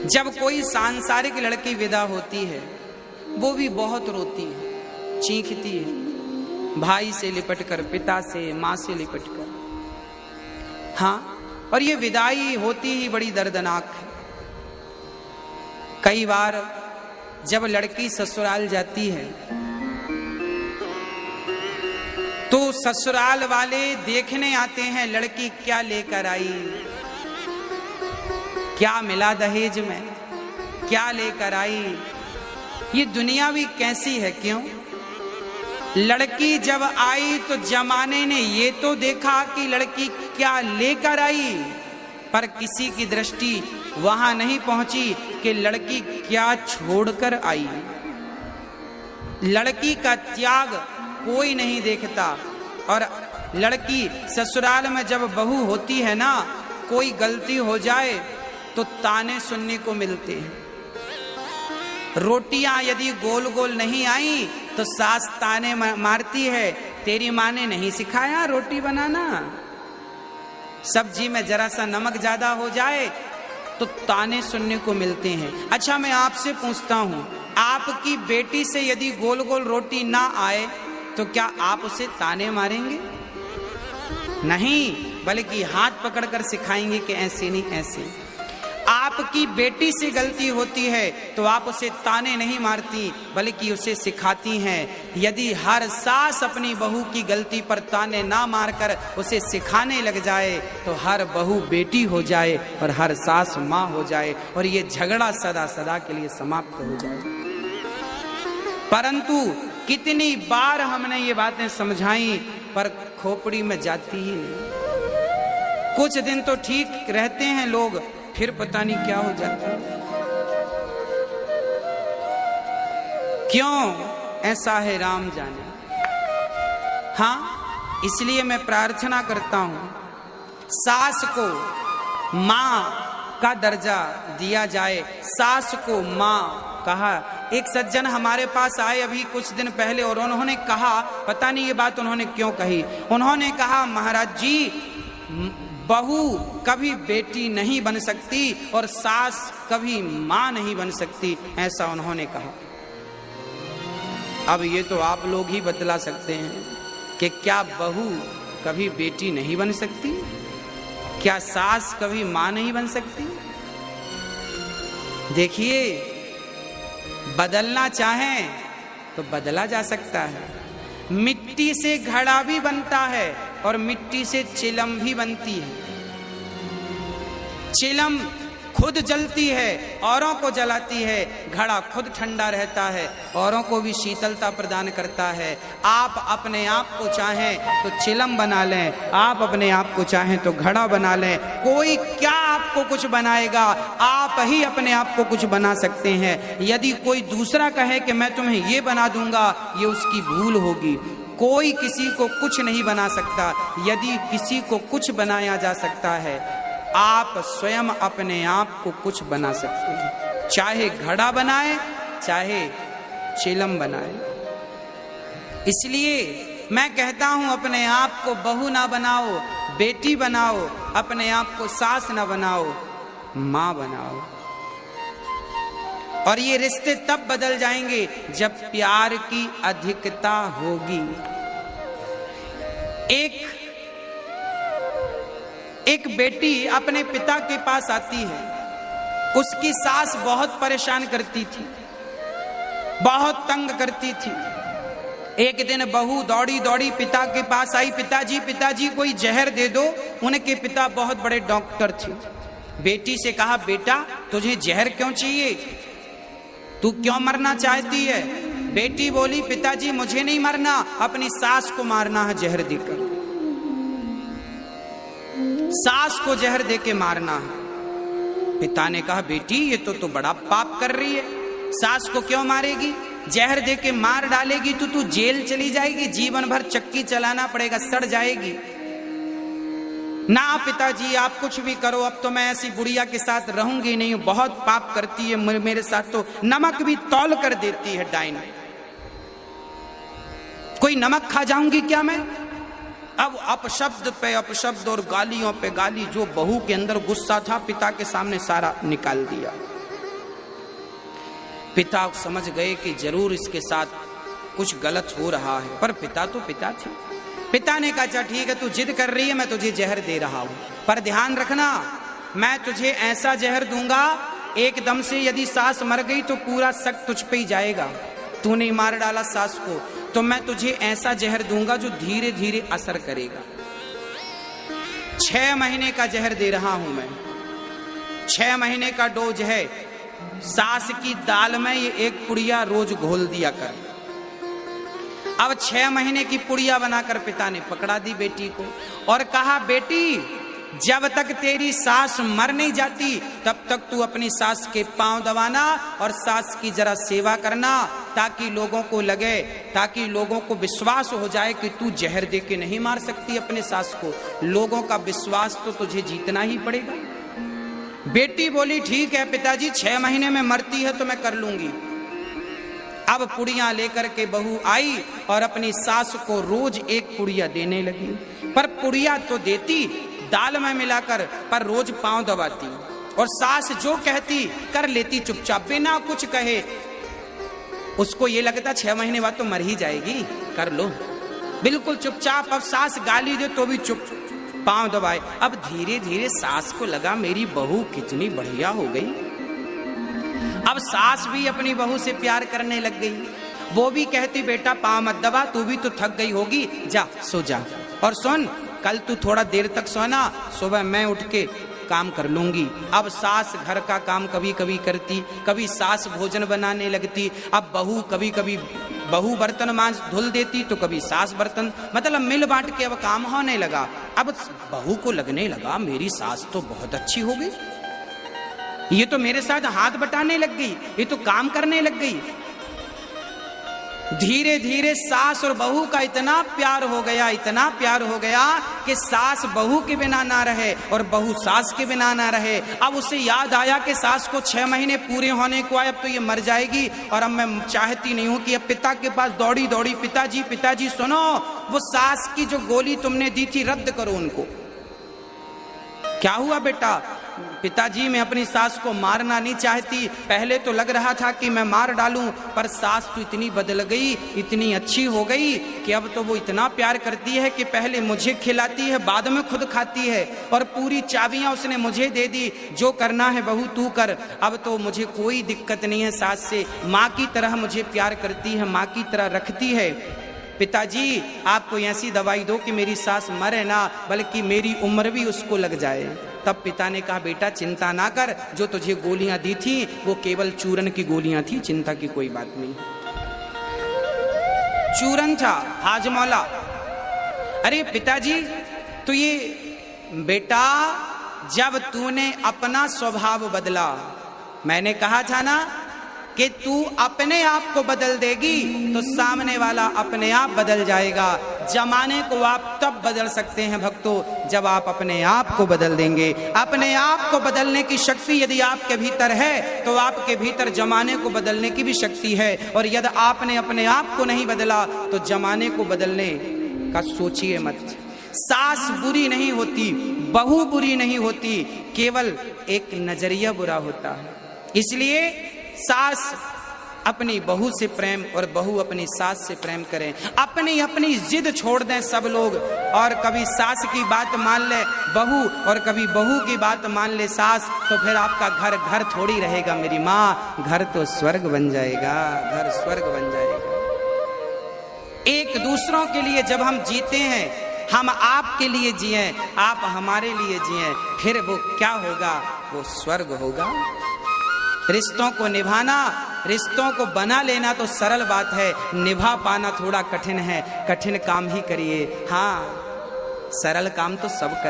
जब कोई सांसारिक लड़की विदा होती है वो भी बहुत रोती है, चीखती है, भाई से लिपटकर, पिता से, माँ से लिपटकर। हाँ, और ये विदाई होती ही बड़ी दर्दनाक है। कई बार जब लड़की ससुराल जाती है तो ससुराल वाले देखने आते हैं लड़की क्या लेकर आई, क्या मिला दहेज में, क्या लेकर आई। ये दुनिया भी कैसी है, क्यों? लड़की जब आई तो जमाने ने ये तो देखा कि लड़की क्या लेकर आई, पर किसी की दृष्टि वहां नहीं पहुंची कि लड़की क्या छोड़कर आई। लड़की का त्याग कोई नहीं देखता। और लड़की ससुराल में जब बहू होती है ना, कोई गलती हो जाए तो ताने सुनने को मिलते हैं। रोटियां यदि गोल गोल नहीं आई तो सास ताने मारती है, तेरी माँ ने नहीं सिखाया रोटी बनाना। सब्जी में जरा सा नमक ज्यादा हो जाए तो ताने सुनने को मिलते हैं। अच्छा, मैं आपसे पूछता हूं, आपकी बेटी से यदि गोल गोल रोटी ना आए तो क्या आप उसे ताने मारेंगे? नहीं, बल्कि हाथ पकड़कर सिखाएंगे कि ऐसे नहीं, ऐसे। आपकी बेटी से गलती होती है तो आप उसे ताने नहीं मारती, बल्कि उसे सिखाती हैं। यदि हर सास अपनी बहू की गलती पर ताने ना मारकर उसे सिखाने लग जाए तो हर बहू बेटी हो जाए और हर सास माँ हो जाए और ये झगड़ा सदा सदा के लिए समाप्त हो जाए। परंतु कितनी बार हमने ये बातें समझाई पर खोपड़ी में जाती ही नहीं। कुछ दिन तो ठीक रहते हैं लोग, फिर पता नहीं क्या हो जाता है। क्यों ऐसा है राम जाने। हाँ, इसलिए मैं प्रार्थना करता हूं सास को मां का दर्जा दिया जाए, सास को मां कहा। एक सज्जन हमारे पास आए अभी कुछ दिन पहले और उन्होंने कहा, पता नहीं ये बात उन्होंने क्यों कही, उन्होंने कहा महाराज जी, बहू कभी बेटी नहीं बन सकती और सास कभी मां नहीं बन सकती, ऐसा उन्होंने कहा। अब ये तो आप लोग ही बतला सकते हैं कि क्या बहू कभी बेटी नहीं बन सकती? क्या सास कभी मां नहीं बन सकती? देखिए, बदलना चाहें तो बदला जा सकता है। मिट्टी से घड़ा भी बनता है और मिट्टी से चिलम भी बनती है। चिलम खुद जलती है, औरों को जलाती है, घड़ा खुद ठंडा रहता है, औरों को भी शीतलता प्रदान करता है। आप अपने आप को चाहें तो चिलम बना लें, आप अपने आप को चाहें तो घड़ा बना लें। कोई क्या आपको कुछ बनाएगा, आप ही अपने आप को कुछ बना सकते हैं। यदि कोई दूसरा कहे कि मैं तुम्हें ये बना दूंगा, ये उसकी भूल होगी। कोई किसी को कुछ नहीं बना सकता। यदि किसी को कुछ बनाया जा सकता है, आप स्वयं अपने आप को कुछ बना सकते हैं। चाहे घड़ा बनाए, चाहे चिलम बनाए। इसलिए मैं कहता हूं, अपने आप को बहू ना बनाओ, बेटी बनाओ। अपने आप को सास ना बनाओ, मां बनाओ। और ये रिश्ते तब बदल जाएंगे जब प्यार की अधिकता होगी। एक बेटी अपने पिता के पास आती है। उसकी सास बहुत परेशान करती थी, बहुत तंग करती थी। एक दिन बहू दौड़ी दौड़ी पिता के पास आई, पिताजी पिताजी कोई जहर दे दो। उनके पिता बहुत बड़े डॉक्टर थे। बेटी से कहा, बेटा तुझे जहर क्यों चाहिए, तू क्यों मरना चाहती है? बेटी बोली, पिताजी मुझे नहीं मरना, अपनी सास को मारना है जहर देकर। सास को जहर देके मारना है। पिता ने कहा, बेटी ये तो बड़ा पाप कर रही है, सास को क्यों मारेगी? जहर देके मार डालेगी तो तू जेल चली जाएगी, जीवन भर चक्की चलाना पड़ेगा, सड़ जाएगी। ना पिताजी आप कुछ भी करो, अब तो मैं ऐसी बुढ़िया के साथ रहूंगी नहीं, बहुत पाप करती है मेरे साथ, तो नमक भी तौल कर देती है डाइन। कोई नमक खा जाऊंगी क्या मैं? अब अपशब्द पे अपशब्द और गालियों पे गाली। जो बहू के अंदर गुस्सा था पिता के सामने सारा निकाल दिया। पिता समझ गए कि जरूर इसके साथ कुछ गलत हो रहा है, पर पिता तो पिता थे। पिता ने कहा, अच्छा ठीक है, तू जिद कर रही है, मैं तुझे जहर दे रहा हूं, पर ध्यान रखना, मैं तुझे ऐसा जहर दूंगा, एकदम से यदि सास मर गई तो पूरा शक तुझ पे ही जाएगा। तूने मार डाला सास को, तो मैं तुझे ऐसा जहर दूंगा जो धीरे धीरे असर करेगा। 6 महीने का जहर दे रहा हूं मैं, 6 महीने का डोज है। सास की दाल में ये 1 पुड़िया रोज घोल दिया कर। अब 6 महीने की पुड़िया बनाकर पिता ने पकड़ा दी बेटी को और कहा, बेटी जब तक तेरी सास मर नहीं जाती तब तक तू अपनी सास के पांव दबाना और सास की जरा सेवा करना, ताकि लोगों को लगे, ताकि लोगों को विश्वास हो जाए कि तू जहर दे के नहीं मार सकती अपने सास को। लोगों का विश्वास तो तुझे जीतना ही पड़ेगा। बेटी बोली, ठीक है पिताजी, 6 महीने में मरती है तो मैं कर लूंगी। अब पुड़िया लेकर के बहू आई और अपनी सास को रोज 1 पुड़िया देने लगी, पर पुड़िया तो देती दाल में मिलाकर, पर रोज पांव दबाती और सास जो कहती कर लेती चुपचाप बिना कुछ कहे। उसको ये लगता 6 महीने बाद तो मर ही जाएगी, कर लो, बिल्कुल चुपचाप। अब सास गाली दे तो भी चुप, पांव दबाए। अब धीरे धीरे सास को लगा मेरी बहू कितनी बढ़िया हो गई। अब सास भी अपनी बहू से प्यार करने लग गई। वो भी कहती, बेटा पांव मत दबा, तू भी तो थक गई होगी, जा सो जा, और सुन कल तू थोड़ा देर तक सोना, सुबह मैं उठ के काम कर लूंगी। अब सास घर का काम कभी कभी करती, कभी सास भोजन बनाने लगती। अब बहू कभी कभी बहू बर्तन मांज धुल देती तो कभी सास बर्तन, मतलब मिल बांट के अब काम होने लगा। अब बहू को लगने लगा मेरी सास तो बहुत अच्छी हो गई, ये तो मेरे साथ हाथ बटाने लग गई, ये तो काम करने लग गई। धीरे धीरे सास और बहू का इतना प्यार हो गया, इतना प्यार हो गया कि सास बहू के बिना ना रहे और बहू सास के बिना ना रहे। अब उसे याद आया कि सास को 6 महीने पूरे होने को आए, अब तो ये मर जाएगी और अब मैं चाहती नहीं हूं कि अब पिता के पास दौड़ी दौड़ी, पिताजी पिताजी सुनो, वो सास की जो गोली तुमने दी थी रद्द करो उनको। क्या हुआ बेटा? पिताजी मैं अपनी सास को मारना नहीं चाहती, पहले तो लग रहा था कि मैं मार डालूं, पर सास तो इतनी बदल गई, इतनी अच्छी हो गई कि अब तो वो इतना प्यार करती है कि पहले मुझे खिलाती है, बाद में खुद खाती है, और पूरी चाबियां उसने मुझे दे दी, जो करना है बहू तू कर। अब तो मुझे कोई दिक्कत नहीं है सास से, माँ की तरह मुझे प्यार करती है, माँ की तरह रखती है। पिताजी आप कोई ऐसी दवाई दो कि मेरी सास मरे ना, बल्कि मेरी उम्र भी उसको लग जाए। तब पिता ने कहा, बेटा चिंता ना कर, जो तुझे गोलियां दी थी वो केवल चूरन की गोलियां थी, चिंता की कोई बात नहीं। चूरन था, हाजमौला। अरे पिताजी तो ये बेटा जब तूने अपना स्वभाव बदला, मैंने कहा था ना कि तू अपने आप को बदल देगी तो सामने वाला अपने आप बदल जाएगा। जमाने को आप तब बदल सकते हैं भक्तों जब आप अपने आप को बदल देंगे। अपने आप को बदलने की शक्ति यदि आपके भीतर है तो आपके भीतर जमाने को बदलने की भी शक्ति है, और यदि आपने अपने आप को नहीं बदला तो जमाने को बदलने का सोचिए मत। सास बुरी नहीं होती, बहू बुरी नहीं होती, केवल एक नजरिया बुरा होता है। इसलिए सास अपनी बहू से प्रेम और बहू अपनी सास से प्रेम करें। अपनी अपनी जिद छोड़ दें सब लोग, और कभी सास की बात मान ले बहू और कभी बहू की बात मान ले सास, तो फिर आपका घर घर थोड़ी रहेगा मेरी माँ, घर तो स्वर्ग बन जाएगा, घर स्वर्ग बन जाएगा। एक दूसरों के लिए जब हम जीते हैं, हम आपके लिए जिए, आप हमारे लिए जिए, फिर वो क्या होगा? वो स्वर्ग होगा। रिश्तों को निभाना, रिश्तों को बना लेना तो सरल बात है, निभा पाना थोड़ा कठिन है। कठिन काम ही करिए, हाँ सरल काम तो सब कर